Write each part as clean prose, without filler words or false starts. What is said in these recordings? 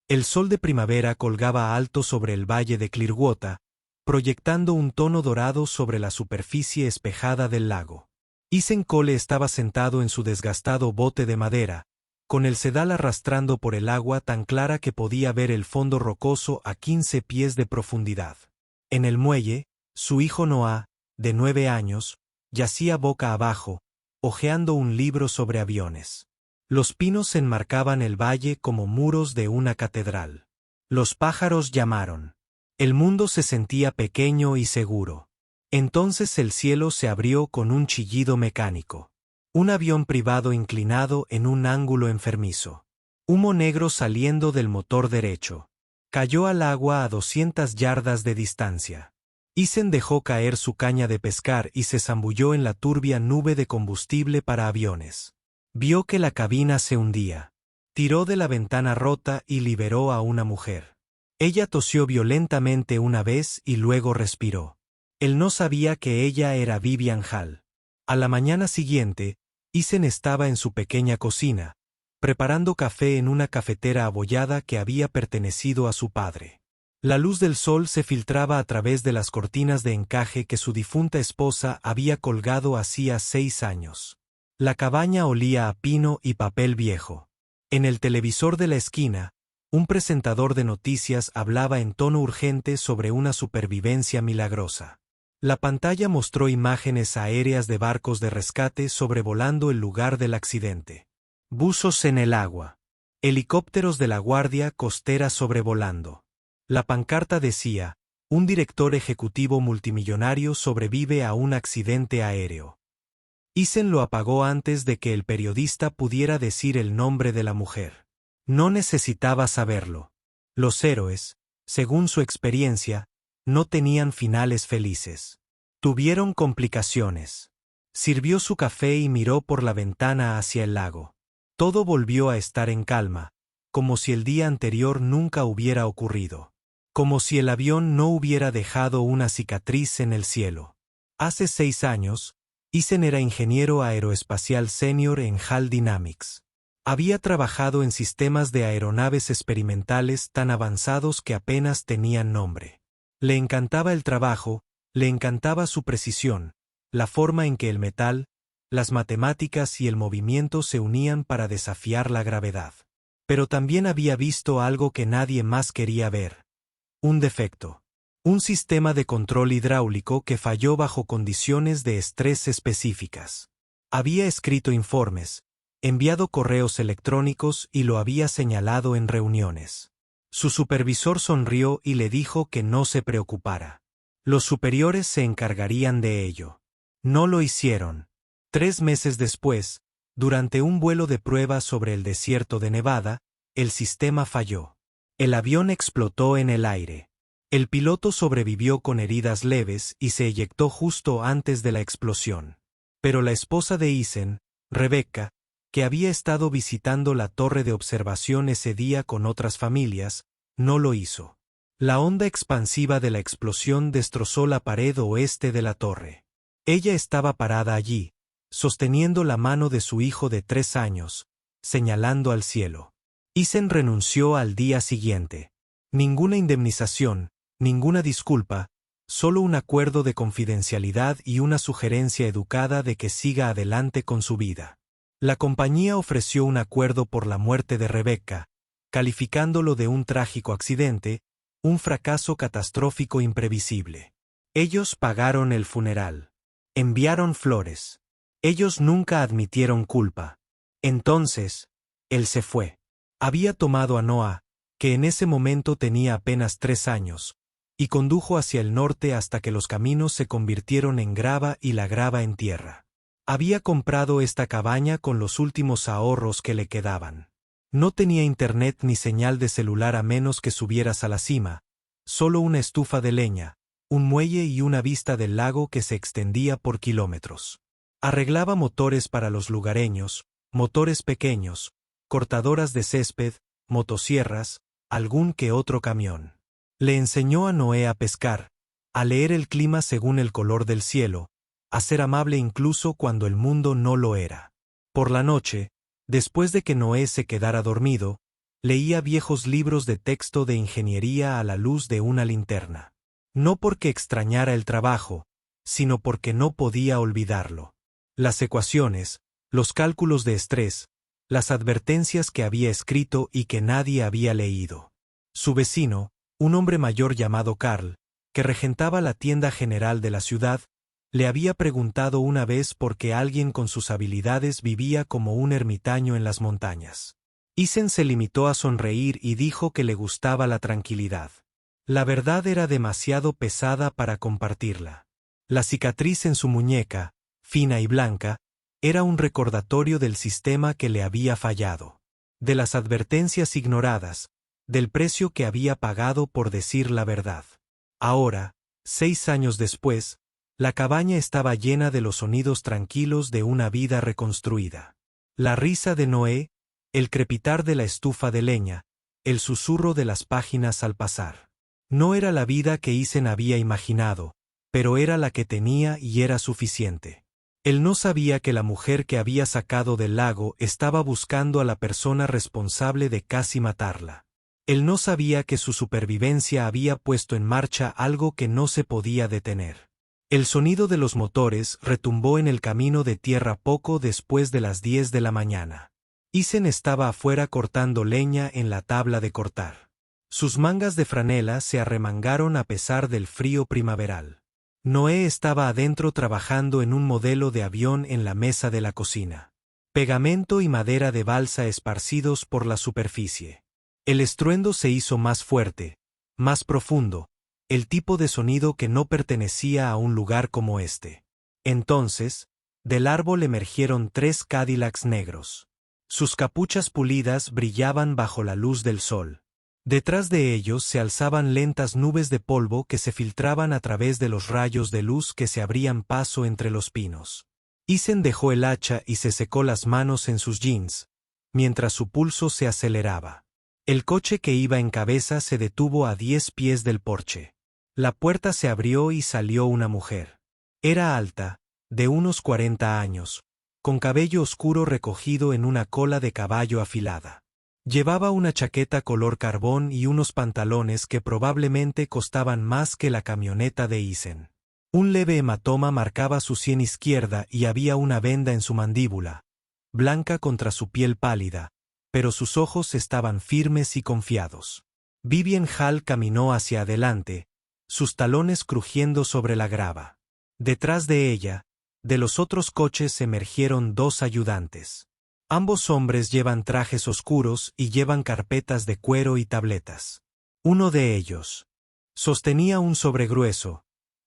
El sol de primavera colgaba alto sobre el valle de Clearwater, proyectando un tono dorado sobre la superficie espejada del lago. Isen Cole estaba sentado en su desgastado bote de madera, con el sedal arrastrando por el agua tan clara que podía ver el fondo rocoso a 15 pies de profundidad. En el muelle, su hijo Noah, de 9 años, yacía boca abajo, hojeando un libro sobre aviones. Los pinos enmarcaban el valle como muros de una catedral. Los pájaros llamaron. El mundo se sentía pequeño y seguro. Entonces el cielo se abrió con un chillido mecánico. Un avión privado inclinado en un ángulo enfermizo. Humo negro saliendo del motor derecho. Cayó al agua a 200 yardas de distancia. Isen dejó caer su caña de pescar y se zambulló en la turbia nube de combustible para aviones. Vio que la cabina se hundía. Tiró de la ventana rota y liberó a una mujer. Ella tosió violentamente una vez y luego respiró. Él no sabía que ella era Vivian Hall. A la mañana siguiente, Isen estaba en su pequeña cocina, preparando café en una cafetera abollada que había pertenecido a su padre. La luz del sol se filtraba a través de las cortinas de encaje que su difunta esposa había colgado hacía 6 años. La cabaña olía a pino y papel viejo. En el televisor de la esquina, un presentador de noticias hablaba en tono urgente sobre una supervivencia milagrosa. La pantalla mostró imágenes aéreas de barcos de rescate sobrevolando el lugar del accidente. Buzos en el agua. Helicópteros de la Guardia Costera sobrevolando. La pancarta decía, un director ejecutivo multimillonario sobrevive a un accidente aéreo. Isen lo apagó antes de que el periodista pudiera decir el nombre de la mujer. No necesitaba saberlo. Los héroes, según su experiencia, no tenían finales felices. Tuvieron complicaciones. Sirvió su café y miró por la ventana hacia el lago. Todo volvió a estar en calma, como si el día anterior nunca hubiera ocurrido. Como si el avión no hubiera dejado una cicatriz en el cielo. Hace 6 años, Isen era ingeniero aeroespacial senior en HAL Dynamics. Había trabajado en sistemas de aeronaves experimentales tan avanzados que apenas tenían nombre. Le encantaba el trabajo, le encantaba su precisión, la forma en que el metal, las matemáticas y el movimiento se unían para desafiar la gravedad. Pero también había visto algo que nadie más quería ver. Un defecto. Un sistema de control hidráulico que falló bajo condiciones de estrés específicas. Había escrito informes, enviado correos electrónicos y lo había señalado en reuniones. Su supervisor sonrió y le dijo que no se preocupara. Los superiores se encargarían de ello. No lo hicieron. 3 meses después, durante un vuelo de prueba sobre el desierto de Nevada, el sistema falló. El avión explotó en el aire. El piloto sobrevivió con heridas leves y se eyectó justo antes de la explosión. Pero la esposa de Isen, Rebecca, que había estado visitando la torre de observación ese día con otras familias, no lo hizo. La onda expansiva de la explosión destrozó la pared oeste de la torre. Ella estaba parada allí, sosteniendo la mano de su hijo de 3 años, señalando al cielo. Isen renunció al día siguiente. Ninguna indemnización, ninguna disculpa, solo un acuerdo de confidencialidad y una sugerencia educada de que siga adelante con su vida. La compañía ofreció un acuerdo por la muerte de Rebecca, calificándolo de un trágico accidente, un fracaso catastrófico imprevisible. Ellos pagaron el funeral. Enviaron flores. Ellos nunca admitieron culpa. Entonces, él se fue. Había tomado a Noah, que en ese momento tenía apenas 3 años, y condujo hacia el norte hasta que los caminos se convirtieron en grava y la grava en tierra. Había comprado esta cabaña con los últimos ahorros que le quedaban. No tenía internet ni señal de celular a menos que subieras a la cima, solo una estufa de leña, un muelle y una vista del lago que se extendía por kilómetros. Arreglaba motores para los lugareños, motores pequeños, cortadoras de césped, motosierras, algún que otro camión. Le enseñó a Noé a pescar, a leer el clima según el color del cielo, a ser amable incluso cuando el mundo no lo era. Por la noche, después de que Noé se quedara dormido, Leía viejos libros de texto de ingeniería a la luz de una linterna. No porque extrañara el trabajo, sino porque no podía olvidarlo. Las ecuaciones, los cálculos de estrés, las advertencias que había escrito y que nadie había leído. Su vecino, un hombre mayor llamado Carl, que regentaba la tienda general de la ciudad, le había preguntado una vez por qué alguien con sus habilidades vivía como un ermitaño en las montañas. Eisen se limitó a sonreír y dijo que le gustaba la tranquilidad. La verdad era demasiado pesada para compartirla. La cicatriz en su muñeca, fina y blanca, era un recordatorio del sistema que le había fallado, de las advertencias ignoradas, del precio que había pagado por decir la verdad. Ahora, 6 años después, la cabaña estaba llena de los sonidos tranquilos de una vida reconstruida. La risa de Noé, el crepitar de la estufa de leña, el susurro de las páginas al pasar. No era la vida que Eisen había imaginado, pero era la que tenía y era suficiente. Él no sabía que la mujer que había sacado del lago estaba buscando a la persona responsable de casi matarla. Él no sabía que su supervivencia había puesto en marcha algo que no se podía detener. El sonido de los motores retumbó en el camino de tierra poco después de las 10 de la mañana. Eisen estaba afuera cortando leña en la tabla de cortar. Sus mangas de franela se arremangaron a pesar del frío primaveral. Noé estaba adentro trabajando en un modelo de avión en la mesa de la cocina. Pegamento y madera de balsa esparcidos por la superficie. El estruendo se hizo más fuerte, más profundo, el tipo de sonido que no pertenecía a un lugar como este. Entonces, del árbol emergieron 3 Cadillacs negros. Sus capuchas pulidas brillaban bajo la luz del sol. Detrás de ellos se alzaban lentas nubes de polvo que se filtraban a través de los rayos de luz que se abrían paso entre los pinos. Eisen dejó el hacha y se secó las manos en sus jeans, mientras su pulso se aceleraba. El coche que iba en cabeza se detuvo a 10 pies del porche. La puerta se abrió y salió una mujer. Era alta, de unos 40 años, con cabello oscuro recogido en una cola de caballo afilada. Llevaba una chaqueta color carbón y unos pantalones que probablemente costaban más que la camioneta de Eisen. Un leve hematoma marcaba su sien izquierda y había una venda en su mandíbula, blanca contra su piel pálida, pero sus ojos estaban firmes y confiados. Vivian Hall caminó hacia adelante, sus talones crujiendo sobre la grava. Detrás de ella, de los otros coches emergieron 2 ayudantes. Ambos hombres llevan trajes oscuros y llevan carpetas de cuero y tabletas. Uno de ellos sostenía un sobregrueso,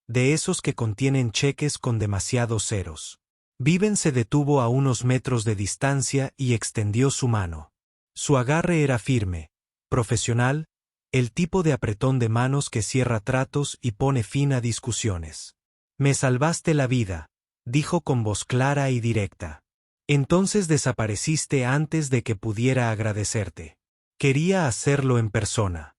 de esos que contienen cheques con demasiados ceros. Viven se detuvo a unos metros de distancia y extendió su mano. Su agarre era firme, profesional, el tipo de apretón de manos que cierra tratos y pone fin a discusiones. «Me salvaste la vida», dijo con voz clara y directa. «Entonces desapareciste antes de que pudiera agradecerte. Quería hacerlo en persona».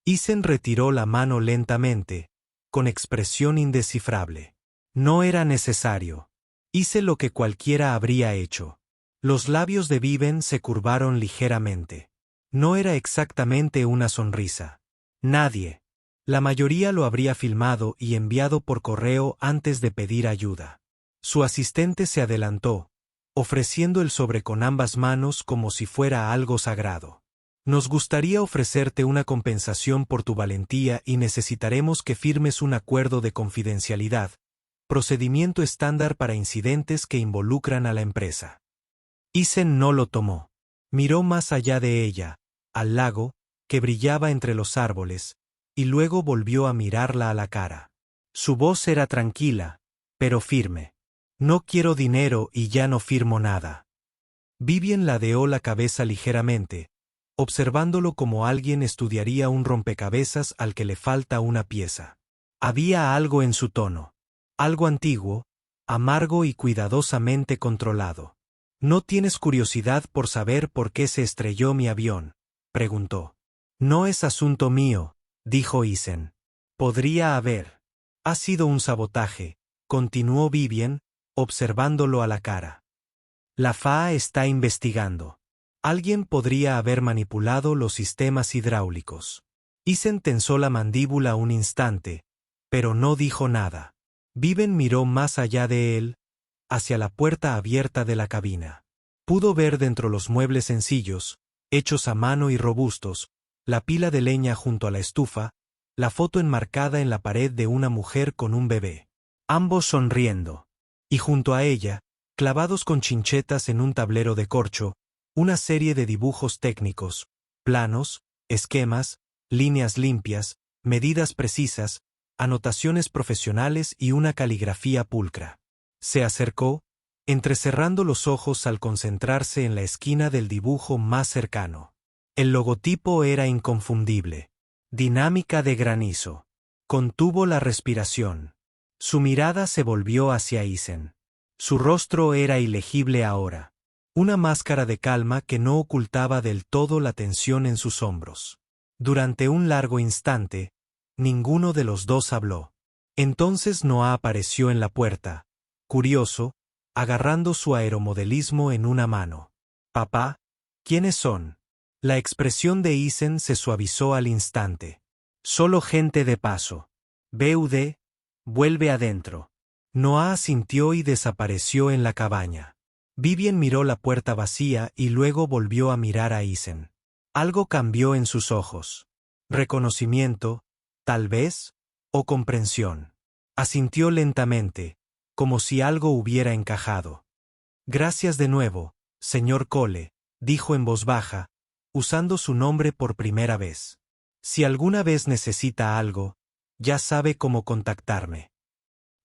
Eisen retiró la mano lentamente, con expresión indescifrable. No era necesario. Hice lo que cualquiera habría hecho. Los labios de Viven se curvaron ligeramente. No era exactamente una sonrisa. Nadie. La mayoría lo habría filmado y enviado por correo antes de pedir ayuda. Su asistente se adelantó, ofreciendo el sobre con ambas manos como si fuera algo sagrado. «Nos gustaría ofrecerte una compensación por tu valentía y necesitaremos que firmes un acuerdo de confidencialidad, procedimiento estándar para incidentes que involucran a la empresa». Eisen no lo tomó. Miró más allá de ella, al lago, que brillaba entre los árboles, y luego volvió a mirarla a la cara. Su voz era tranquila, pero firme. «No quiero dinero y ya no firmo nada». Vivian ladeó la cabeza ligeramente, observándolo como alguien estudiaría un rompecabezas al que le falta una pieza. Había algo en su tono. Algo antiguo, amargo y cuidadosamente controlado. «¿No tienes curiosidad por saber por qué se estrelló mi avión?», preguntó. «No es asunto mío», dijo Eisen. «Podría haber. Ha sido un sabotaje», continuó Vivian, observándolo a la cara. «La FAA está investigando». Alguien podría haber manipulado los sistemas hidráulicos. Isen tensó la mandíbula un instante, pero no dijo nada. Viven miró más allá de él, hacia la puerta abierta de la cabina. Pudo ver dentro los muebles sencillos, hechos a mano y robustos, la pila de leña junto a la estufa, la foto enmarcada en la pared de una mujer con un bebé. Ambos sonriendo. Y junto a ella, clavados con chinchetas en un tablero de corcho, una serie de dibujos técnicos, planos, esquemas, líneas limpias, medidas precisas, anotaciones profesionales y una caligrafía pulcra. Se acercó, entrecerrando los ojos al concentrarse en la esquina del dibujo más cercano. El logotipo era inconfundible. Dinámica de granizo. Contuvo la respiración. Su mirada se volvió hacia Isen. Su rostro era ilegible ahora. Una máscara de calma que no ocultaba del todo la tensión en sus hombros. Durante un largo instante, ninguno de los dos habló. Entonces Noah apareció en la puerta, curioso, agarrando su aeromodelismo en una mano. «Papá, ¿quiénes son?» La expresión de Isen se suavizó al instante. «Solo gente de paso. Bud, vuelve adentro». Noah asintió y desapareció en la cabaña. Vivien miró la puerta vacía y luego volvió a mirar a Isen. Algo cambió en sus ojos. Reconocimiento, tal vez, o comprensión. Asintió lentamente, como si algo hubiera encajado. «Gracias de nuevo, señor Cole», dijo en voz baja, usando su nombre por primera vez. «Si alguna vez necesita algo, ya sabe cómo contactarme».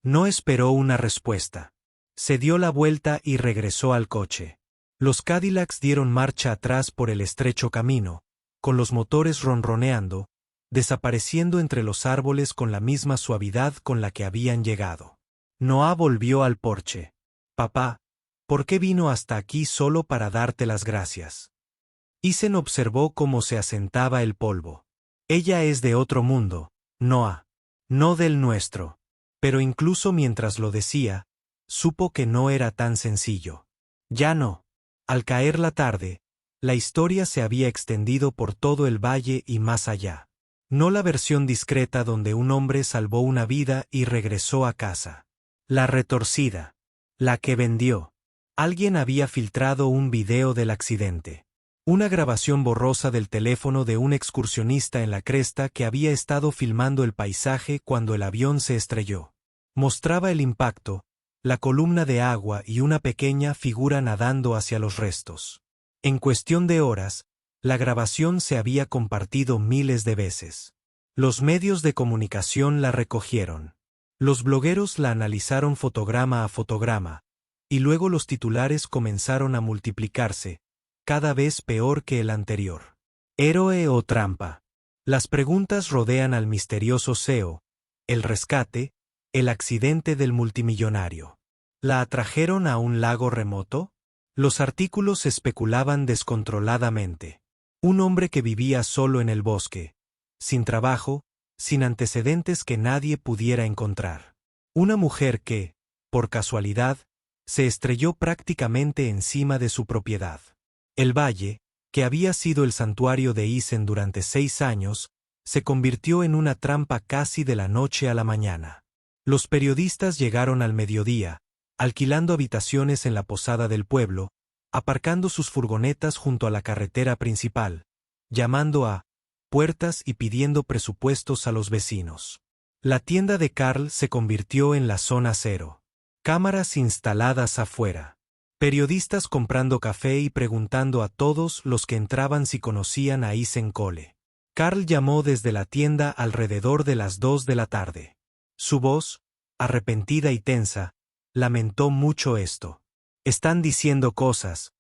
No esperó una respuesta. Se dio la vuelta y regresó al coche. Los Cadillacs dieron marcha atrás por el estrecho camino, con los motores ronroneando, desapareciendo entre los árboles con la misma suavidad con la que habían llegado. Noah volvió al porche. «Papá, ¿por qué vino hasta aquí solo para darte las gracias?» Isen observó cómo se asentaba el polvo. «Ella es de otro mundo, Noah. No del nuestro». Pero incluso mientras lo decía, supo que no era tan sencillo. Ya no. Al caer la tarde, la historia se había extendido por todo el valle y más allá. No la versión discreta donde un hombre salvó una vida y regresó a casa. La retorcida. La que vendió. Alguien había filtrado un video del accidente. Una grabación borrosa del teléfono de un excursionista en la cresta que había estado filmando el paisaje cuando el avión se estrelló. Mostraba el impacto, la columna de agua y una pequeña figura nadando hacia los restos. En cuestión de horas, la grabación se había compartido miles de veces. Los medios de comunicación la recogieron. Los blogueros la analizaron fotograma a fotograma, y luego los titulares comenzaron a multiplicarse, cada vez peor que el anterior. ¿Héroe o trampa? Las preguntas rodean al misterioso CEO, el rescate, el accidente del multimillonario. ¿La atrajeron a un lago remoto? Los artículos especulaban descontroladamente. Un hombre que vivía solo en el bosque, sin trabajo, sin antecedentes que nadie pudiera encontrar. Una mujer que, por casualidad, se estrelló prácticamente encima de su propiedad. El valle, que había sido el santuario de Isen durante 6 años, se convirtió en una trampa casi de la noche a la mañana. Los periodistas llegaron al mediodía, alquilando habitaciones en la posada del pueblo, aparcando sus furgonetas junto a la carretera principal, llamando a puertas y pidiendo presupuestos a los vecinos. La tienda de Carl se convirtió en la zona cero. Cámaras instaladas afuera. Periodistas comprando café y preguntando a todos los que entraban si conocían a Isen Cole. Carl llamó desde la tienda alrededor de las 2 de la tarde. Su voz, arrepentida y tensa, lamentó mucho esto. Están diciendo cosas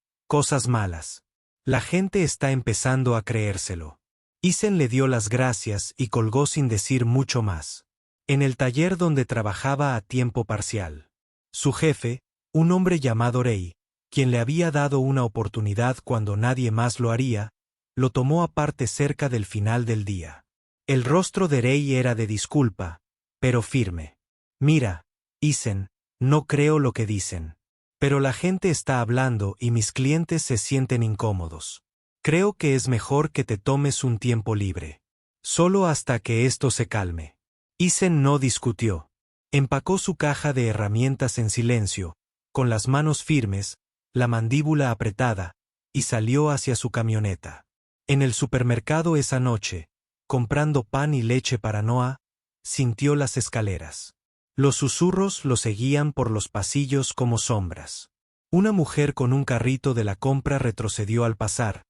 malas. La gente está empezando a creérselo. Isen le dio las gracias y colgó sin decir mucho más. En el taller donde trabajaba a tiempo parcial. Su jefe, un hombre llamado Rey, quien le había dado una oportunidad cuando nadie más lo haría, lo tomó aparte cerca del final del día. El rostro de Rey era de disculpa, pero firme. «Mira, Isen, no creo lo que dicen. Pero la gente está hablando y mis clientes se sienten incómodos. Creo que es mejor que te tomes un tiempo libre. Solo hasta que esto se calme. Isen no discutió. Empacó su caja de herramientas en silencio, con las manos firmes, la mandíbula apretada, y salió hacia su camioneta. En el supermercado esa noche, comprando pan y leche para Noah, sintió las escaleras. Los susurros lo seguían por los pasillos como sombras. Una mujer con un carrito de la compra retrocedió al pasar,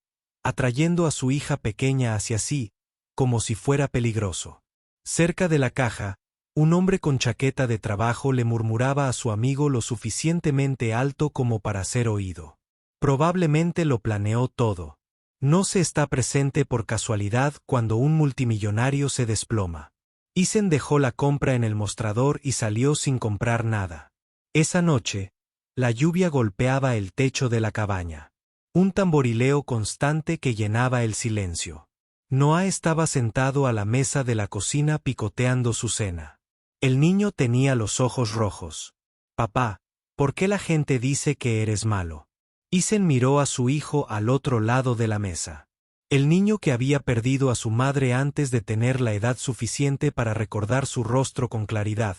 atrayendo a su hija pequeña hacia sí, como si fuera peligroso. Cerca de la caja, un hombre con chaqueta de trabajo le murmuraba a su amigo lo suficientemente alto como para ser oído. Probablemente lo planeó todo. No se está presente por casualidad cuando un multimillonario se desploma. Isen dejó la compra en el mostrador y salió sin comprar nada. Esa noche, la lluvia golpeaba el techo de la cabaña. Un tamborileo constante que llenaba el silencio. Noah estaba sentado a la mesa de la cocina picoteando su cena. El niño tenía los ojos rojos. Papá, ¿por qué la gente dice que eres malo? Isen miró a su hijo al otro lado de la mesa. El niño que había perdido a su madre antes de tener la edad suficiente para recordar su rostro con claridad,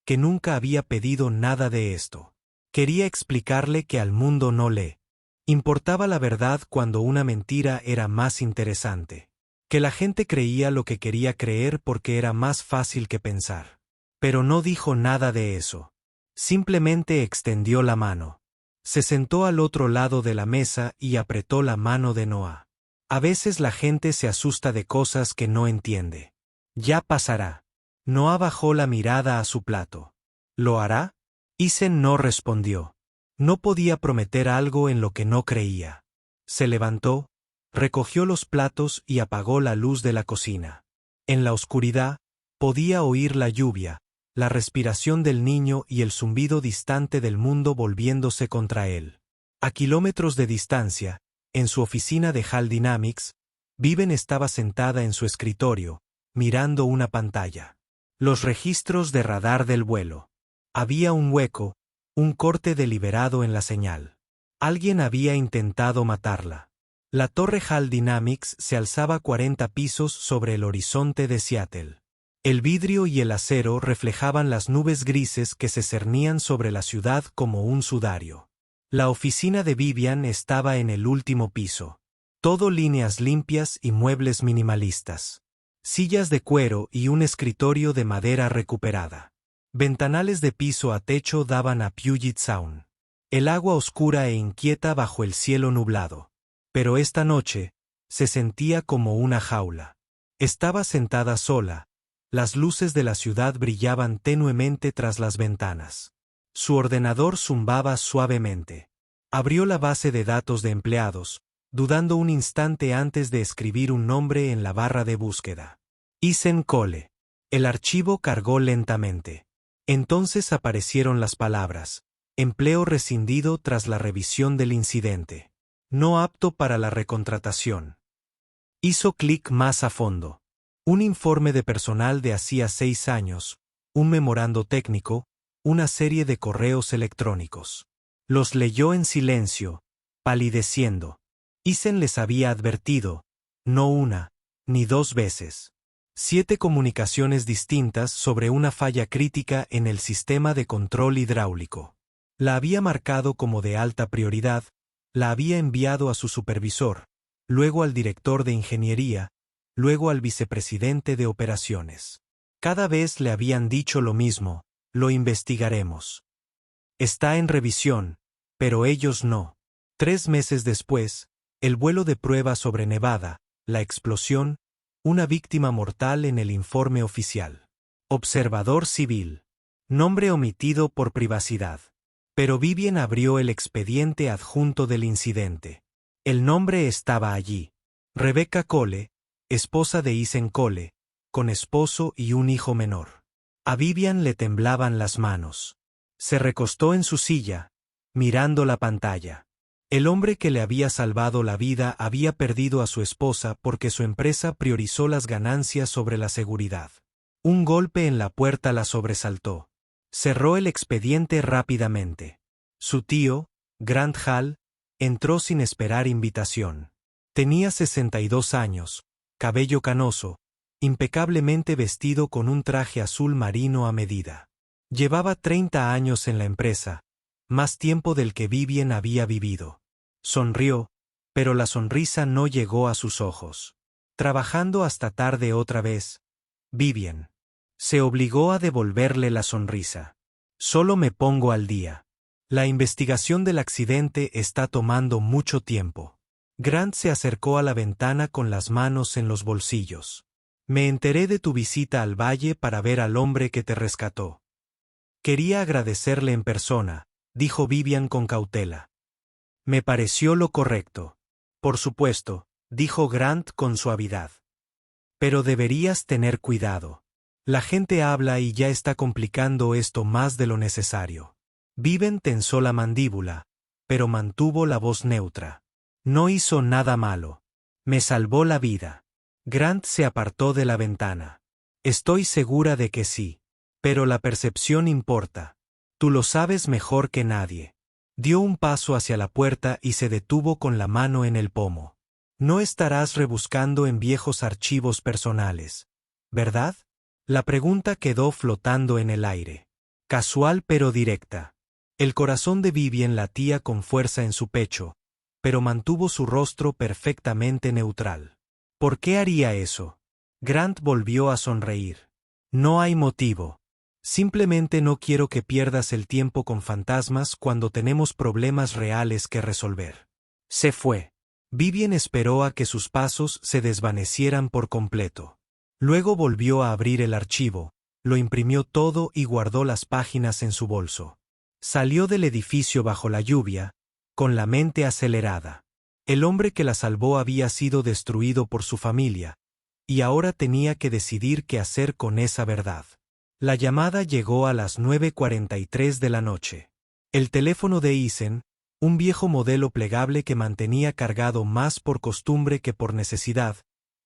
que nunca había pedido nada de esto. Quería explicarle que al mundo no le importaba la verdad cuando una mentira era más interesante. Que la gente creía lo que quería creer porque era más fácil que pensar. Pero no dijo nada de eso. Simplemente extendió la mano. Se sentó al otro lado de la mesa y apretó la mano de Noah. A veces la gente se asusta de cosas que no entiende. Ya pasará. Noah bajó la mirada a su plato. ¿Lo hará? Isen no respondió. No podía prometer algo en lo que no creía. Se levantó, recogió los platos y apagó la luz de la cocina. En la oscuridad, podía oír la lluvia, la respiración del niño y el zumbido distante del mundo volviéndose contra él. A kilómetros de distancia, en su oficina de HAL Dynamics, Viven estaba sentada en su escritorio, mirando una pantalla. Los registros de radar del vuelo. Había un hueco, un corte deliberado en la señal. Alguien había intentado matarla. La torre HAL Dynamics se alzaba 40 pisos sobre el horizonte de Seattle. El vidrio y el acero reflejaban las nubes grises que se cernían sobre la ciudad como un sudario. La oficina de Vivian estaba en el último piso. Todo líneas limpias y muebles minimalistas. Sillas de cuero y un escritorio de madera recuperada. Ventanales de piso a techo daban a Puget Sound. El agua oscura e inquieta bajo el cielo nublado. Pero esta noche, se sentía como una jaula. Estaba sentada sola. Las luces de la ciudad brillaban tenuemente tras las ventanas. Su ordenador zumbaba suavemente. Abrió la base de datos de empleados, dudando un instante antes de escribir un nombre en la barra de búsqueda. Isen Cole. El archivo cargó lentamente. Entonces aparecieron las palabras: empleo rescindido tras la revisión del incidente. No apto para la recontratación. Hizo clic más a fondo. Un informe de personal de hacía 6 años, un memorando técnico, una serie de correos electrónicos. Los leyó en silencio, palideciendo. Isen les había advertido, no una, ni 2 veces. 7 comunicaciones distintas sobre una falla crítica en el sistema de control hidráulico. La había marcado como de alta prioridad, la había enviado a su supervisor, luego al director de ingeniería, luego al vicepresidente de operaciones. Cada vez le habían dicho lo mismo: lo investigaremos. Está en revisión, pero ellos no. 3 meses después, el vuelo de prueba sobre Nevada, la explosión, una víctima mortal en el informe oficial. Observador civil. Nombre omitido por privacidad. Pero Vivian abrió el expediente adjunto del incidente. El nombre estaba allí. Rebecca Cole, esposa de Isen Cole, con esposo y un hijo menor. A Vivian le temblaban las manos. Se recostó en su silla, mirando la pantalla. El hombre que le había salvado la vida había perdido a su esposa porque su empresa priorizó las ganancias sobre la seguridad. Un golpe en la puerta la sobresaltó. Cerró el expediente rápidamente. Su tío, Grant Hall, entró sin esperar invitación. Tenía 62 años, cabello canoso, impecablemente vestido con un traje azul marino a medida. Llevaba 30 años en la empresa, más tiempo del que Vivien había vivido. Sonrió, pero la sonrisa no llegó a sus ojos. Trabajando hasta tarde otra vez, Vivien se obligó a devolverle la sonrisa. Solo me pongo al día. La investigación del accidente está tomando mucho tiempo. Grant se acercó a la ventana con las manos en los bolsillos. Me enteré de tu visita al valle para ver al hombre que te rescató. Quería agradecerle en persona, dijo Vivien con cautela. Me pareció lo correcto. Por supuesto, dijo Grant con suavidad. Pero deberías tener cuidado. La gente habla y ya está complicando esto más de lo necesario. Vivien tensó la mandíbula, pero mantuvo la voz neutra. No hizo nada malo. Me salvó la vida. Grant se apartó de la ventana. Estoy segura de que sí. Pero la percepción importa. Tú lo sabes mejor que nadie. Dio un paso hacia la puerta y se detuvo con la mano en el pomo. No estarás rebuscando en viejos archivos personales, ¿verdad? La pregunta quedó flotando en el aire. Casual pero directa. El corazón de Vivien latía con fuerza en su pecho, pero mantuvo su rostro perfectamente neutral. ¿Por qué haría eso? Grant volvió a sonreír. No hay motivo. Simplemente no quiero que pierdas el tiempo con fantasmas cuando tenemos problemas reales que resolver. Se fue. Vivien esperó a que sus pasos se desvanecieran por completo. Luego volvió a abrir el archivo, lo imprimió todo y guardó las páginas en su bolso. Salió del edificio bajo la lluvia, con la mente acelerada. El hombre que la salvó había sido destruido por su familia, y ahora tenía que decidir qué hacer con esa verdad. La llamada llegó a las 9:43 de la noche. El teléfono de Eisen, un viejo modelo plegable que mantenía cargado más por costumbre que por necesidad,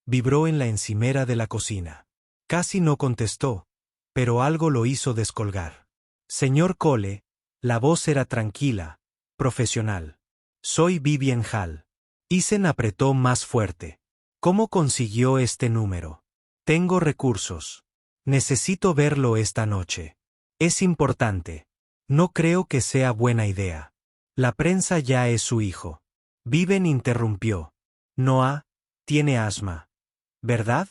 vibró en la encimera de la cocina. Casi no contestó, pero algo lo hizo descolgar. Señor Cole, la voz era tranquila, profesional. Soy Vivien Hall. Eisen apretó más fuerte. ¿Cómo consiguió este número? Tengo recursos. Necesito verlo esta noche. Es importante. No creo que sea buena idea. La prensa ya es su hijo. Vivien interrumpió. Noah tiene asma. ¿Verdad?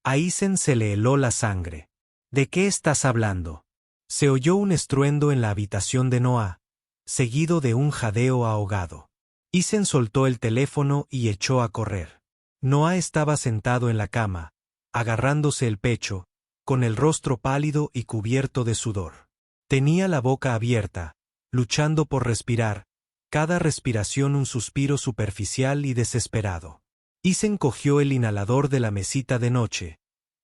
A Eisen se le heló la sangre. ¿De qué estás hablando? Se oyó un estruendo en la habitación de Noah, seguido de un jadeo ahogado. Eisen soltó el teléfono y echó a correr. Noah estaba sentado en la cama, agarrándose el pecho, con el rostro pálido y cubierto de sudor. Tenía la boca abierta, luchando por respirar, cada respiración un suspiro superficial y desesperado. Eisen cogió el inhalador de la mesita de noche,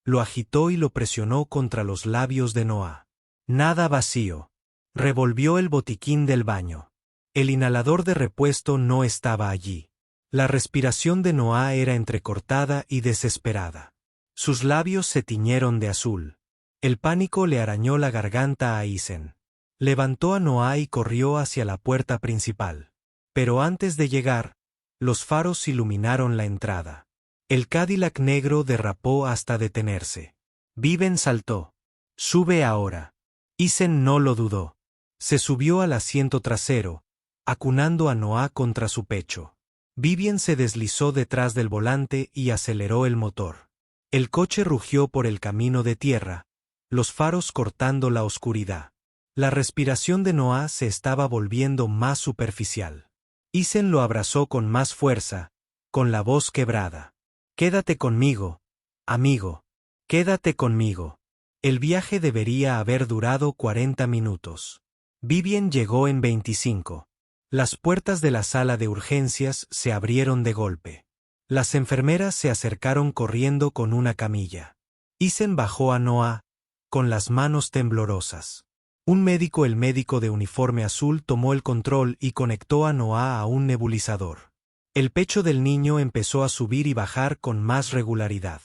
lo agitó y lo presionó contra los labios de Noah. Nada vacío. Revolvió el botiquín del baño. El inhalador de repuesto no estaba allí. La respiración de Noah era entrecortada y desesperada. Sus labios se tiñeron de azul. El pánico le arañó la garganta a Eisen. Levantó a Noah y corrió hacia la puerta principal. Pero antes de llegar, los faros iluminaron la entrada. El Cadillac negro derrapó hasta detenerse. Vivien saltó. Sube ahora. Eisen no lo dudó. Se subió al asiento trasero, acunando a Noah contra su pecho. Vivien se deslizó detrás del volante y aceleró el motor. El coche rugió por el camino de tierra, los faros cortando la oscuridad. La respiración de Noah se estaba volviendo más superficial. Eisen lo abrazó con más fuerza, con la voz quebrada. Quédate conmigo, amigo. Quédate conmigo. El viaje debería haber durado 40 minutos. Vivien llegó en 25. Las puertas de la sala de urgencias se abrieron de golpe. Las enfermeras se acercaron corriendo con una camilla. Eisen bajó a Noah, con las manos temblorosas. El médico de uniforme azul tomó el control y conectó a Noah a un nebulizador. El pecho del niño empezó a subir y bajar con más regularidad.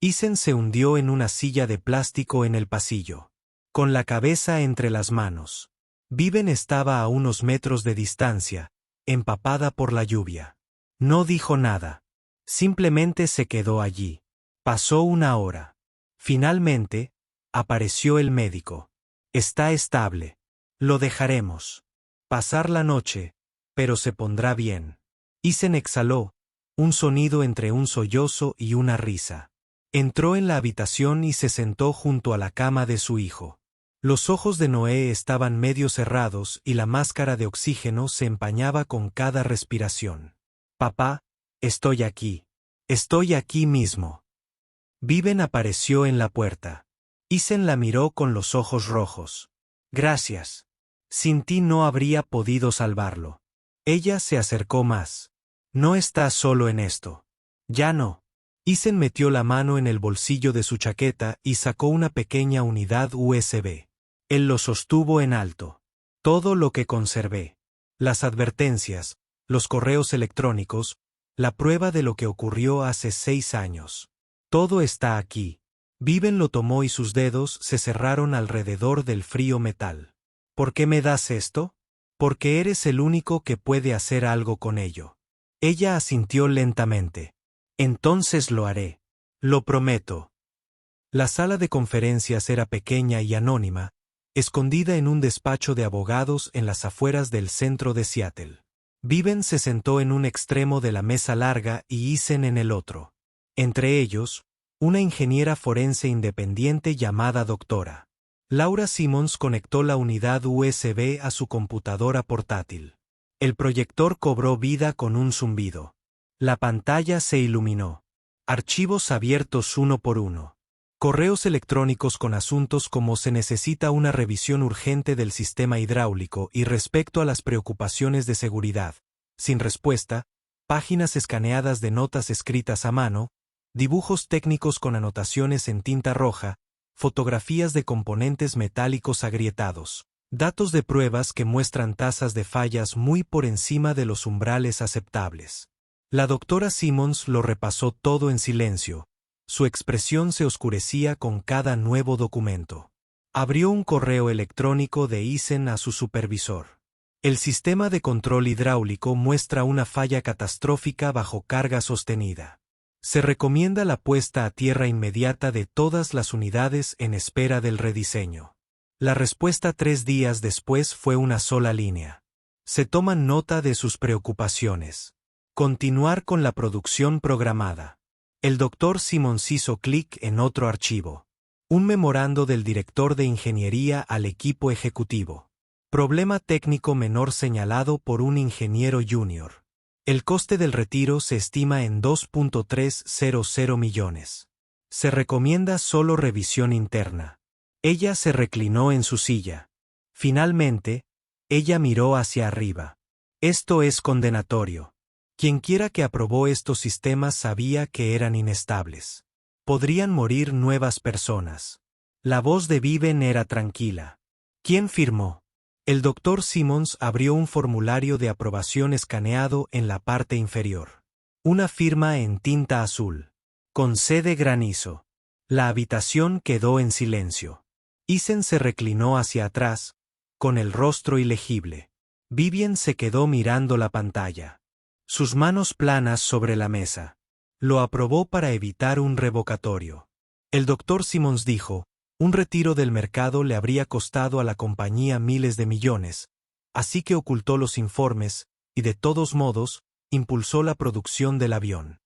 Eisen se hundió en una silla de plástico en el pasillo, con la cabeza entre las manos. Viven estaba a unos metros de distancia, empapada por la lluvia. No dijo nada. Simplemente se quedó allí. Pasó una hora. Finalmente, apareció el médico. Está estable. Lo dejaremos pasar la noche, pero se pondrá bien. Isen exhaló, un sonido entre un sollozo y una risa. Entró en la habitación y se sentó junto a la cama de su hijo. Los ojos de Noé estaban medio cerrados y la máscara de oxígeno se empañaba con cada respiración. Papá, estoy aquí. Estoy aquí mismo. Viven apareció en la puerta. Isen la miró con los ojos rojos. Gracias. Sin ti no habría podido salvarlo. Ella se acercó más. No estás solo en esto. Ya no. Isen metió la mano en el bolsillo de su chaqueta y sacó una pequeña unidad USB. Él lo sostuvo en alto. Todo lo que conservé. Las advertencias, los correos electrónicos, la prueba de lo que ocurrió hace 6 años. Todo está aquí. Viven lo tomó y sus dedos se cerraron alrededor del frío metal. ¿Por qué me das esto? Porque eres el único que puede hacer algo con ello. Ella asintió lentamente. Entonces lo haré. Lo prometo. La sala de conferencias era pequeña y anónima, escondida en un despacho de abogados en las afueras del centro de Seattle. Viven se sentó en un extremo de la mesa larga y Isen en el otro. Entre ellos, una ingeniera forense independiente llamada Dra. Laura Simmons conectó la unidad USB a su computadora portátil. El proyector cobró vida con un zumbido. La pantalla se iluminó. Archivos abiertos uno por uno. Correos electrónicos con asuntos como se necesita una revisión urgente del sistema hidráulico y respecto a las preocupaciones de seguridad. Sin respuesta, páginas escaneadas de notas escritas a mano, dibujos técnicos con anotaciones en tinta roja, fotografías de componentes metálicos agrietados, datos de pruebas que muestran tasas de fallas muy por encima de los umbrales aceptables. La doctora Simmons lo repasó todo en silencio. Su expresión se oscurecía con cada nuevo documento. Abrió un correo electrónico de Isen a su supervisor. El sistema de control hidráulico muestra una falla catastrófica bajo carga sostenida. Se recomienda la puesta a tierra inmediata de todas las unidades en espera del rediseño. La respuesta 3 días después fue una sola línea. Se toman nota de sus preocupaciones. Continuar con la producción programada. El Dr. Simmons hizo clic en otro archivo. Un memorando del director de ingeniería al equipo ejecutivo. Problema técnico menor señalado por un ingeniero junior. El coste del retiro se estima en 2.300 millones. Se recomienda solo revisión interna. Ella se reclinó en su silla. Finalmente, ella miró hacia arriba. Esto es condenatorio. Quienquiera que aprobó estos sistemas sabía que eran inestables. Podrían morir nuevas personas. La voz de Viven era tranquila. ¿Quién firmó? El Dr. Simmons abrió un formulario de aprobación escaneado en la parte inferior. Una firma en tinta azul. Con C de granizo. La habitación quedó en silencio. Isen se reclinó hacia atrás, con el rostro ilegible. Vivian se quedó mirando la pantalla. Sus manos planas sobre la mesa. Lo aprobó para evitar un revocatorio. El Dr. Simmons dijo, un retiro del mercado le habría costado a la compañía miles de millones, así que ocultó los informes, y de todos modos, impulsó la producción del avión.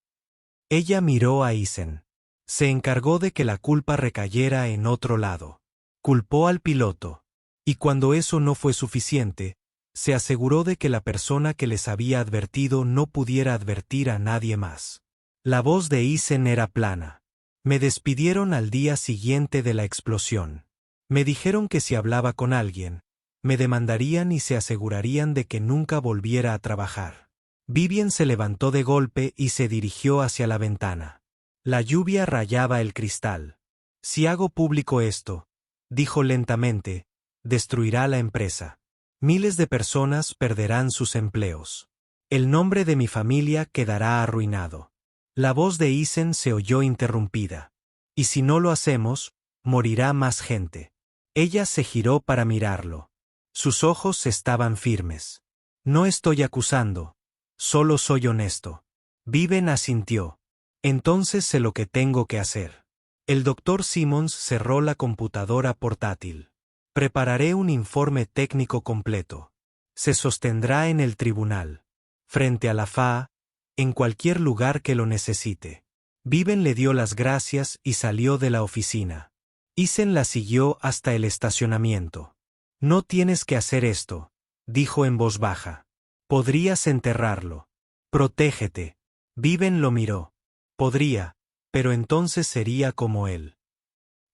Ella miró a Isen. Se encargó de que la culpa recayera en otro lado. Culpó al piloto. Y cuando eso no fue suficiente, se aseguró de que la persona que les había advertido no pudiera advertir a nadie más. La voz de Isen era plana. Me despidieron al día siguiente de la explosión. Me dijeron que si hablaba con alguien, me demandarían y se asegurarían de que nunca volviera a trabajar. Vivian se levantó de golpe y se dirigió hacia la ventana. La lluvia rayaba el cristal. Si hago público esto, dijo lentamente, destruirá la empresa. Miles de personas perderán sus empleos. El nombre de mi familia quedará arruinado. La voz de Isen se oyó interrumpida. Y si no lo hacemos, morirá más gente. Ella se giró para mirarlo. Sus ojos estaban firmes. No estoy acusando. Solo soy honesto. Viven asintió. Entonces sé lo que tengo que hacer. El doctor Simmons cerró la computadora portátil. Prepararé un informe técnico completo. Se sostendrá en el tribunal. Frente a la FAA, en cualquier lugar que lo necesite. Viven le dio las gracias y salió de la oficina. Eisen la siguió hasta el estacionamiento. No tienes que hacer esto, dijo en voz baja. Podrías enterrarlo. Protégete. Viven lo miró. Podría, pero entonces sería como él.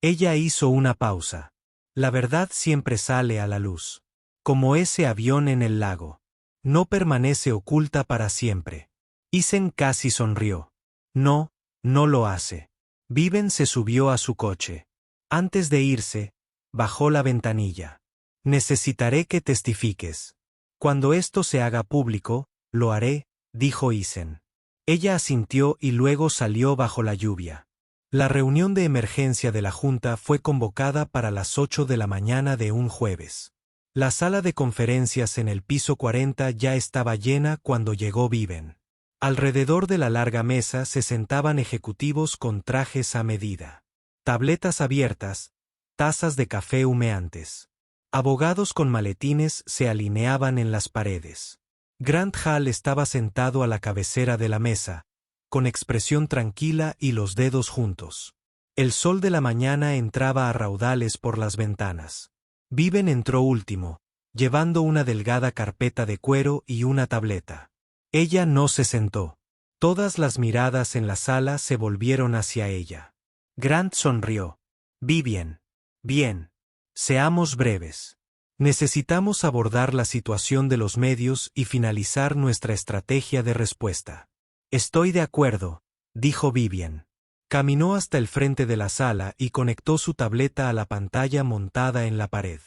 Ella hizo una pausa. La verdad siempre sale a la luz. Como ese avión en el lago. No permanece oculta para siempre. Eisen casi sonrió. No, no lo hace. Viven se subió a su coche. Antes de irse, bajó la ventanilla. Necesitaré que testifiques. Cuando esto se haga público, lo haré, dijo Eisen. Ella asintió y luego salió bajo la lluvia. La reunión de emergencia de la Junta fue convocada para las 8 de la mañana de un jueves. La sala de conferencias en el piso 40 ya estaba llena cuando llegó Viven. Alrededor de la larga mesa se sentaban ejecutivos con trajes a medida. Tabletas abiertas, tazas de café humeantes. Abogados con maletines se alineaban en las paredes. Grant Hall estaba sentado a la cabecera de la mesa, con expresión tranquila y los dedos juntos. El sol de la mañana entraba a raudales por las ventanas. Viven entró último, llevando una delgada carpeta de cuero y una tableta. Ella no se sentó. Todas las miradas en la sala se volvieron hacia ella. Grant sonrió. Vivian. Bien. Seamos breves. Necesitamos abordar la situación de los medios y finalizar nuestra estrategia de respuesta. Estoy de acuerdo, dijo Vivian. Caminó hasta el frente de la sala y conectó su tableta a la pantalla montada en la pared.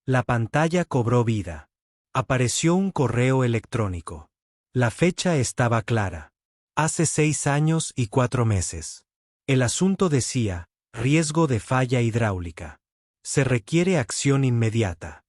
La pantalla cobró vida. Apareció un correo electrónico. La fecha estaba clara. Hace 6 años y 4 meses. El asunto decía, riesgo de falla hidráulica. Se requiere acción inmediata.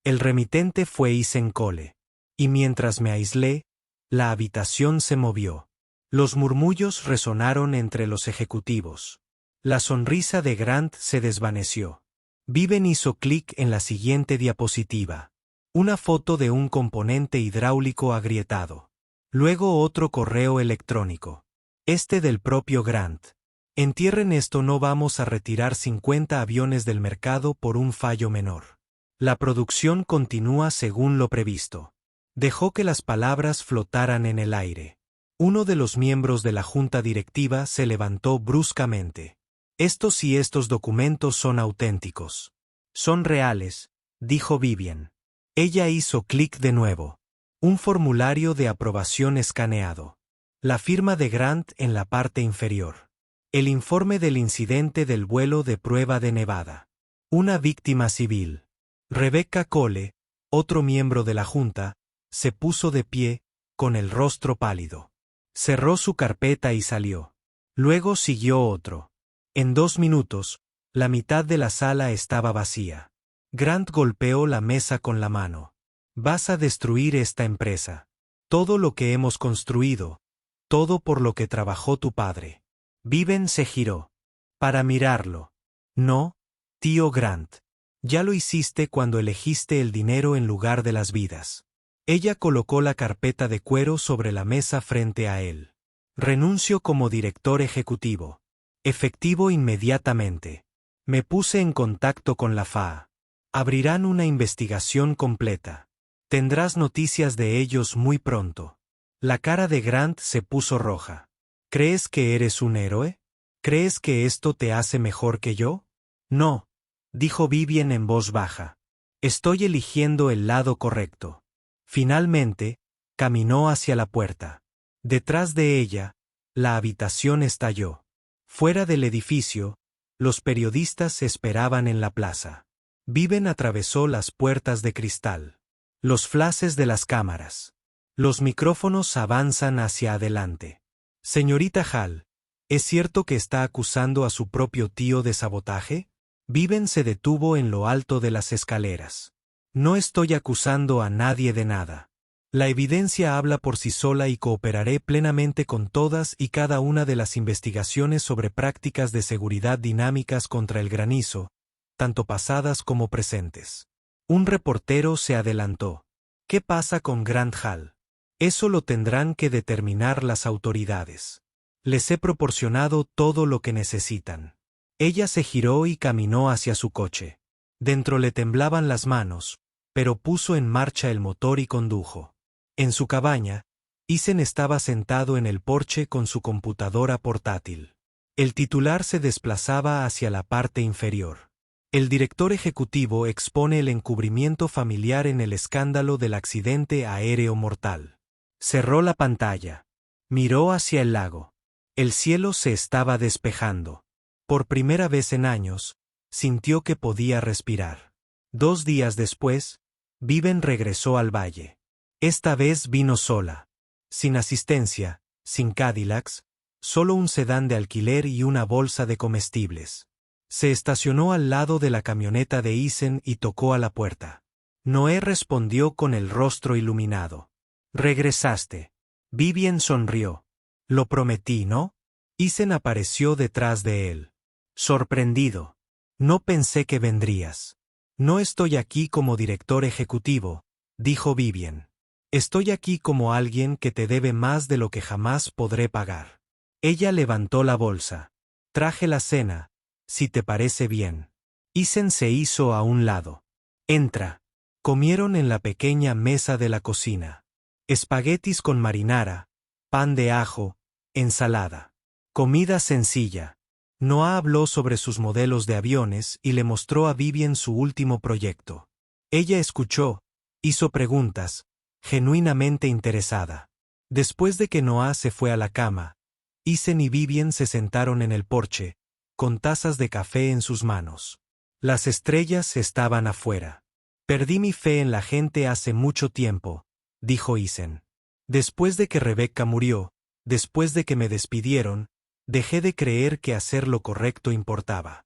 El remitente fue Eisen Cole. Y mientras me aislé, la habitación se movió. Los murmullos resonaron entre los ejecutivos. La sonrisa de Grant se desvaneció. Viven hizo clic en la siguiente diapositiva. Una foto de un componente hidráulico agrietado. Luego otro correo electrónico. Este del propio Grant. Entierren esto, no vamos a retirar 50 aviones del mercado por un fallo menor. La producción continúa según lo previsto. Dejó que las palabras flotaran en el aire. Uno de los miembros de la junta directiva se levantó bruscamente. Estos documentos son auténticos. Son reales, dijo Vivian. Ella hizo clic de nuevo. Un formulario de aprobación escaneado. La firma de Grant en la parte inferior. El informe del incidente del vuelo de prueba de Nevada. Una víctima civil. Rebecca Cole, otro miembro de la junta, se puso de pie, con el rostro pálido. Cerró su carpeta y salió. Luego siguió otro. En 2 minutos, la mitad de la sala estaba vacía. Grant golpeó la mesa con la mano. Vas a destruir esta empresa. Todo lo que hemos construido. Todo por lo que trabajó tu padre. Viven se giró. Para mirarlo. No, tío Grant. Ya lo hiciste cuando elegiste el dinero en lugar de las vidas. Ella colocó la carpeta de cuero sobre la mesa frente a él. Renuncio como director ejecutivo. Efectivo inmediatamente. Me puse en contacto con la FAA. Abrirán una investigación completa. Tendrás noticias de ellos muy pronto. La cara de Grant se puso roja. ¿Crees que eres un héroe? ¿Crees que esto te hace mejor que yo? No, dijo Vivian en voz baja. Estoy eligiendo el lado correcto. Finalmente, caminó hacia la puerta. Detrás de ella, la habitación estalló. Fuera del edificio, los periodistas esperaban en la plaza. Viven atravesó las puertas de cristal. Los flashes de las cámaras. Los micrófonos avanzan hacia adelante. Señorita Hall, ¿es cierto que está acusando a su propio tío de sabotaje? Viven se detuvo en lo alto de las escaleras. No estoy acusando a nadie de nada. La evidencia habla por sí sola y cooperaré plenamente con todas y cada una de las investigaciones sobre prácticas de seguridad dinámicas contra el granizo, tanto pasadas como presentes. Un reportero se adelantó. ¿Qué pasa con Grant Hall? Eso lo tendrán que determinar las autoridades. Les he proporcionado todo lo que necesitan. Ella se giró y caminó hacia su coche. Dentro le temblaban las manos, pero puso en marcha el motor y condujo. En su cabaña, Eason estaba sentado en el porche con su computadora portátil. El titular se desplazaba hacia la parte inferior. El director ejecutivo expone el encubrimiento familiar en el escándalo del accidente aéreo mortal. Cerró la pantalla. Miró hacia el lago. El cielo se estaba despejando. Por primera vez en años, sintió que podía respirar. 2 días después, Vivian regresó al valle. Esta vez vino sola. Sin asistencia, sin Cadillacs, solo un sedán de alquiler y una bolsa de comestibles. Se estacionó al lado de la camioneta de Eason y tocó a la puerta. Noé respondió con el rostro iluminado. «Regresaste». Vivian sonrió. «Lo prometí, ¿no?» Eason apareció detrás de él. Sorprendido. «No pensé que vendrías». «No estoy aquí como director ejecutivo», dijo Vivian. «Estoy aquí como alguien que te debe más de lo que jamás podré pagar». Ella levantó la bolsa. «Traje la cena, si te parece bien». Eason se hizo a un lado. «Entra». Comieron en la pequeña mesa de la cocina. Espaguetis con marinara, pan de ajo, ensalada. Comida sencilla. Noah habló sobre sus modelos de aviones y le mostró a Vivian su último proyecto. Ella escuchó, hizo preguntas, genuinamente interesada. Después de que Noah se fue a la cama, Eason y Vivian se sentaron en el porche, con tazas de café en sus manos. Las estrellas estaban afuera. «Perdí mi fe en la gente hace mucho tiempo», dijo Eason. «Después de que Rebecca murió, después de que me despidieron, dejé de creer que hacer lo correcto importaba».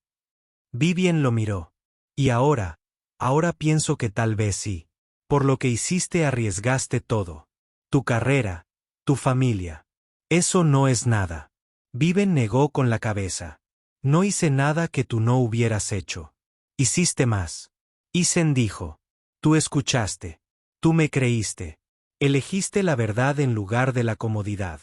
Vivian lo miró. «Y ahora pienso que tal vez sí. Por lo que hiciste arriesgaste todo. Tu carrera, tu familia. Eso no es nada». Vivian negó con la cabeza. «No hice nada que tú no hubieras hecho. Hiciste más». Eason dijo. «Tú escuchaste. Tú me creíste. Elegiste la verdad en lugar de la comodidad».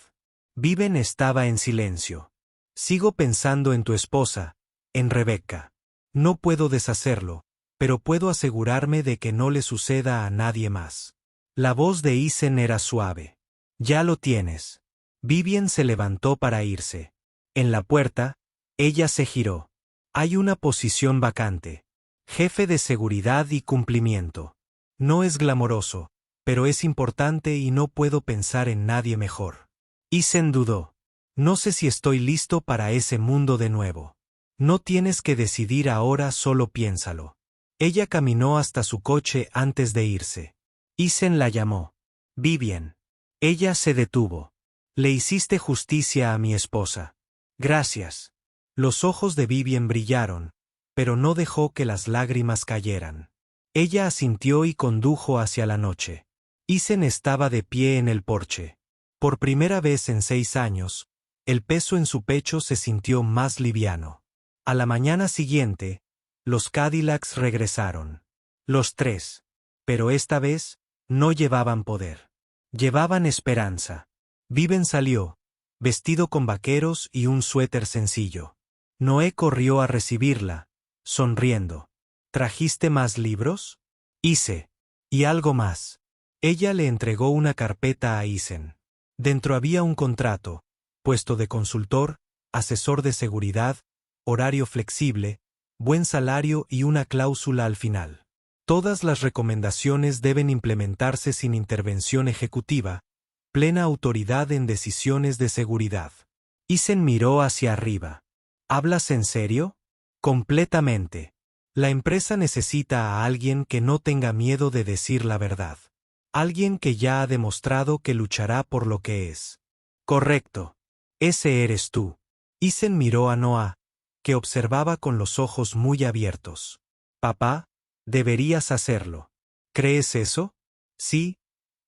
Vivian estaba en silencio. «Sigo pensando en tu esposa, en Rebecca. No puedo deshacerlo, pero puedo asegurarme de que no le suceda a nadie más». La voz de Eason era suave. «Ya lo tienes». Vivian se levantó para irse. En la puerta, ella se giró. «Hay una posición vacante. Jefe de seguridad y cumplimiento. No es glamoroso, pero es importante y no puedo pensar en nadie mejor». Eason dudó. «No sé si estoy listo para ese mundo de nuevo». «No tienes que decidir ahora, solo piénsalo». Ella caminó hasta su coche antes de irse. Eason la llamó. «Vivian». Ella se detuvo. «Le hiciste justicia a mi esposa». «Gracias». Los ojos de Vivian brillaron, pero no dejó que las lágrimas cayeran. Ella asintió y condujo hacia la noche. Eason estaba de pie en el porche. Por primera vez en 6 años, el peso en su pecho se sintió más liviano. A la mañana siguiente, los Cadillacs regresaron. Los 3. Pero esta vez, no llevaban poder. Llevaban esperanza. Vivian salió, vestido con vaqueros y un suéter sencillo. Noé corrió a recibirla, sonriendo. «¿Trajiste más libros?» «Hice. Y algo más». Ella le entregó una carpeta a Eason. Dentro había un contrato, puesto de consultor, asesor de seguridad, horario flexible, buen salario y una cláusula al final. Todas las recomendaciones deben implementarse sin intervención ejecutiva, plena autoridad en decisiones de seguridad. Eason miró hacia arriba. «¿Hablas en serio?» «Completamente. La empresa necesita a alguien que no tenga miedo de decir la verdad. Alguien que ya ha demostrado que luchará por lo que es». «Correcto. Ese eres tú». Eason miró a Noah, que observaba con los ojos muy abiertos. «Papá, deberías hacerlo». ¿Crees eso? Sí,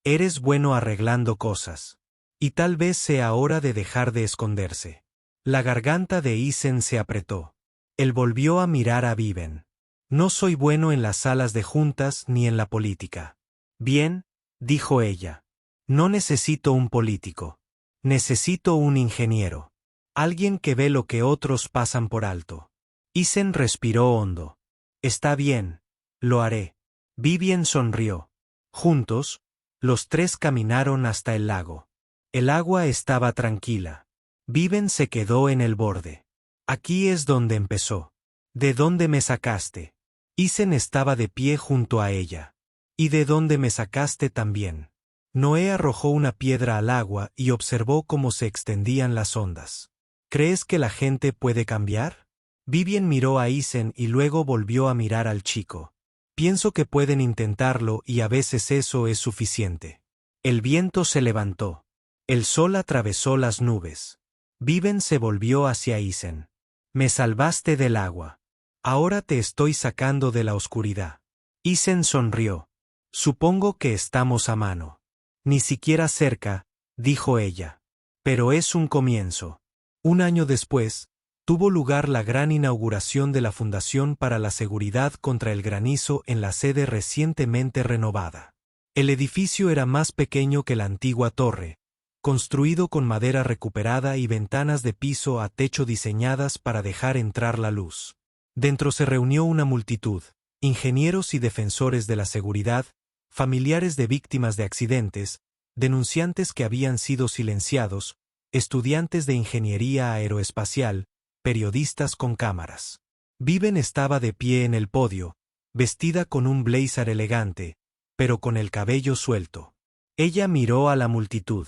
eres bueno arreglando cosas. Y tal vez sea hora de dejar de esconderse. La garganta de Isen se apretó. Él volvió a mirar a Viven. No soy bueno en las salas de juntas ni en la política. Bien, dijo ella. No necesito un político. Necesito un ingeniero. Alguien que ve lo que otros pasan por alto. Isen respiró hondo. Está bien, lo haré. Vivien sonrió. Juntos, los tres caminaron hasta el lago. El agua estaba tranquila. Viven se quedó en el borde. Aquí es donde empezó. ¿De dónde me sacaste? Isen estaba de pie junto a ella. ¿Y de dónde me sacaste también? Noé arrojó una piedra al agua y observó cómo se extendían las ondas. ¿Crees que la gente puede cambiar? Vivien miró a Isen y luego volvió a mirar al chico. Pienso que pueden intentarlo y a veces eso es suficiente. El viento se levantó. El sol atravesó las nubes. Viven se volvió hacia Isen. Me salvaste del agua. Ahora te estoy sacando de la oscuridad. Isen sonrió. Supongo que estamos a mano. Ni siquiera cerca, dijo ella. Pero es un comienzo. Un año después, tuvo lugar la gran inauguración de la Fundación para la Seguridad contra el Granizo en la sede recientemente renovada. El edificio era más pequeño que la antigua torre, construido con madera recuperada y ventanas de piso a techo diseñadas para dejar entrar la luz. Dentro se reunió una multitud, ingenieros y defensores de la seguridad, familiares de víctimas de accidentes, denunciantes que habían sido silenciados, estudiantes de ingeniería aeroespacial, periodistas con cámaras. Viven estaba de pie en el podio, vestida con un blazer elegante, pero con el cabello suelto. Ella miró a la multitud.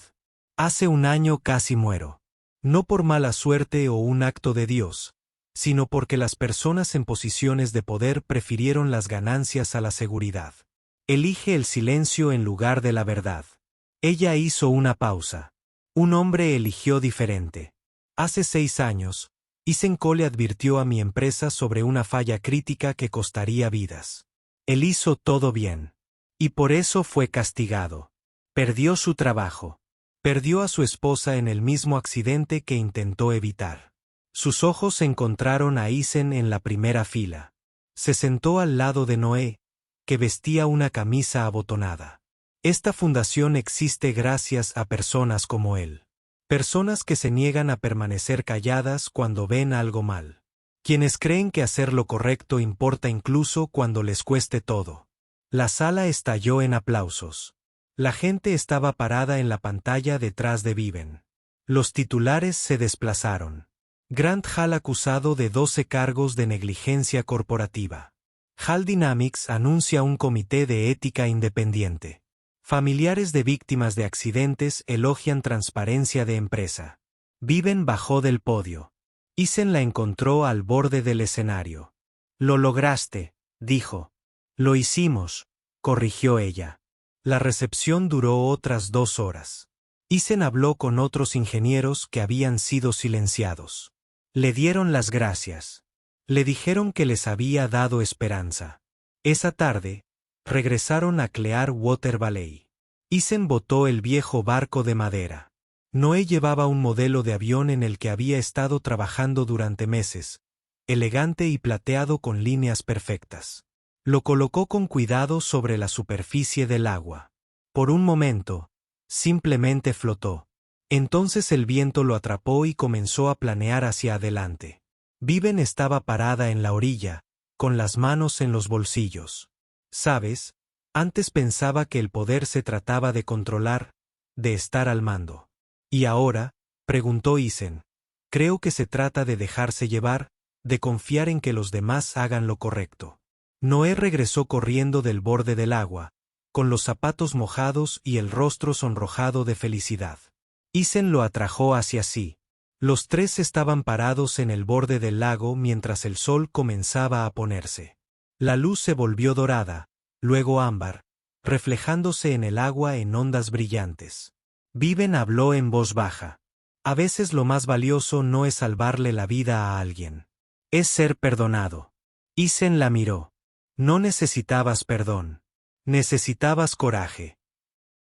Hace un año casi muero. No por mala suerte o un acto de Dios, sino porque las personas en posiciones de poder prefirieron las ganancias a la seguridad. Elige el silencio en lugar de la verdad. Ella hizo una pausa. Un hombre eligió diferente. Hace 6 años, Isen Cole advirtió a mi empresa sobre una falla crítica que costaría vidas. Él hizo todo bien. Y por eso fue castigado. Perdió su trabajo. Perdió a su esposa en el mismo accidente que intentó evitar. Sus ojos encontraron a Isen en la primera fila. Se sentó al lado de Noé, que vestía una camisa abotonada. Esta fundación existe gracias a personas como él. Personas que se niegan a permanecer calladas cuando ven algo mal. Quienes creen que hacer lo correcto importa incluso cuando les cueste todo. La sala estalló en aplausos. La gente estaba parada en la pantalla detrás de Viven. Los titulares se desplazaron. Grant Hall acusado de 12 cargos de negligencia corporativa. Hall Dynamics anuncia un comité de ética independiente. Familiares de víctimas de accidentes elogian transparencia de empresa. Viven bajó del podio. Isen la encontró al borde del escenario. Lo lograste, dijo. Lo hicimos, corrigió ella. La recepción duró otras 2 horas. Isen habló con otros ingenieros que habían sido silenciados. Le dieron las gracias. Le dijeron que les había dado esperanza. Esa tarde, regresaron a Clearwater Valley. Isen botó el viejo barco de madera. Noé llevaba un modelo de avión en el que había estado trabajando durante meses, elegante y plateado con líneas perfectas. Lo colocó con cuidado sobre la superficie del agua. Por un momento, simplemente flotó. Entonces el viento lo atrapó y comenzó a planear hacia adelante. Viven estaba parada en la orilla, con las manos en los bolsillos. ¿Sabes? Antes pensaba que el poder se trataba de controlar, de estar al mando. ¿Y ahora? Preguntó Isen. Creo que se trata de dejarse llevar, de confiar en que los demás hagan lo correcto. Noé regresó corriendo del borde del agua, con los zapatos mojados y el rostro sonrojado de felicidad. Isen lo atrajo hacia sí. Los tres estaban parados en el borde del lago mientras el sol comenzaba a ponerse. La luz se volvió dorada, luego ámbar, reflejándose en el agua en ondas brillantes. Viven habló en voz baja. A veces lo más valioso no es salvarle la vida a alguien. Es ser perdonado. Isen la miró. No necesitabas perdón. Necesitabas coraje.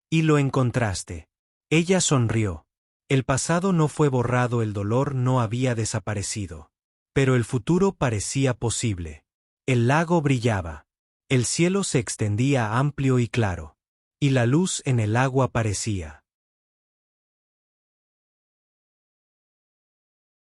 Y lo encontraste. Ella sonrió. El pasado no fue borrado, el dolor no había desaparecido. Pero el futuro parecía posible. El lago brillaba. El cielo se extendía amplio y claro. Y la luz en el agua parecía